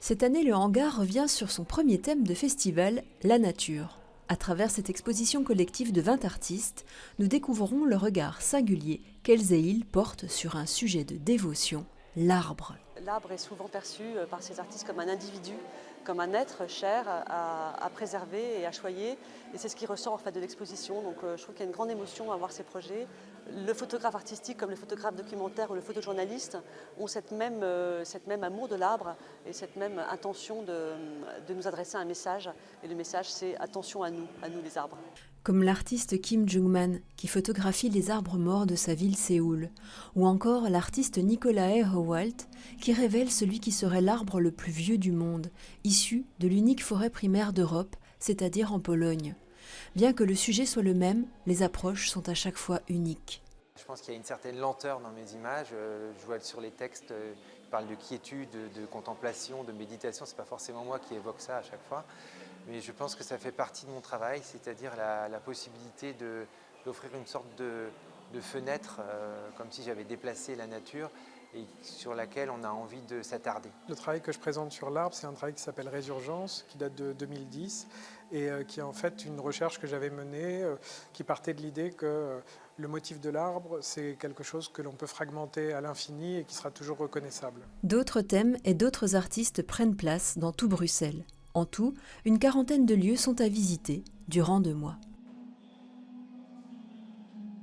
Cette année, le hangar revient sur son premier thème de festival, la nature. À travers cette exposition collective de 20 artistes, nous découvrons le regard singulier qu'Elzéil porte sur un sujet de dévotion, l'arbre. L'arbre est souvent perçu par ces artistes comme un individu, comme un être cher à préserver et à choyer. Et c'est ce qui ressort en fait de l'exposition. Donc je trouve qu'il y a une grande émotion à voir ces projets. Le photographe artistique comme le photographe documentaire ou le photojournaliste ont cette même amour de l'arbre et cette même intention de nous adresser un message. Et le message c'est attention à nous les arbres. Comme l'artiste Kim Jung-man qui photographie les arbres morts de sa ville Séoul, ou encore l'artiste Nicolae Howalt qui révèle celui qui serait l'arbre le plus vieux du monde, issu de l'unique forêt primaire d'Europe, c'est-à-dire en Pologne. Bien que le sujet soit le même, les approches sont à chaque fois uniques. Je pense qu'il y a une certaine lenteur dans mes images. Je vois sur les textes, ils parlent de quiétude, de contemplation, de méditation. Ce n'est pas forcément moi qui évoque ça à chaque fois. Mais je pense que ça fait partie de mon travail, c'est-à-dire la possibilité d'offrir une sorte de fenêtre, comme si j'avais déplacé la nature et sur laquelle on a envie de s'attarder. Le travail que je présente sur l'arbre, c'est un travail qui s'appelle Résurgence, qui date de 2010 et qui est en fait une recherche que j'avais menée, qui partait de l'idée que le motif de l'arbre, c'est quelque chose que l'on peut fragmenter à l'infini et qui sera toujours reconnaissable. D'autres thèmes et d'autres artistes prennent place dans tout Bruxelles. En tout, une quarantaine de lieux sont à visiter durant 2 mois.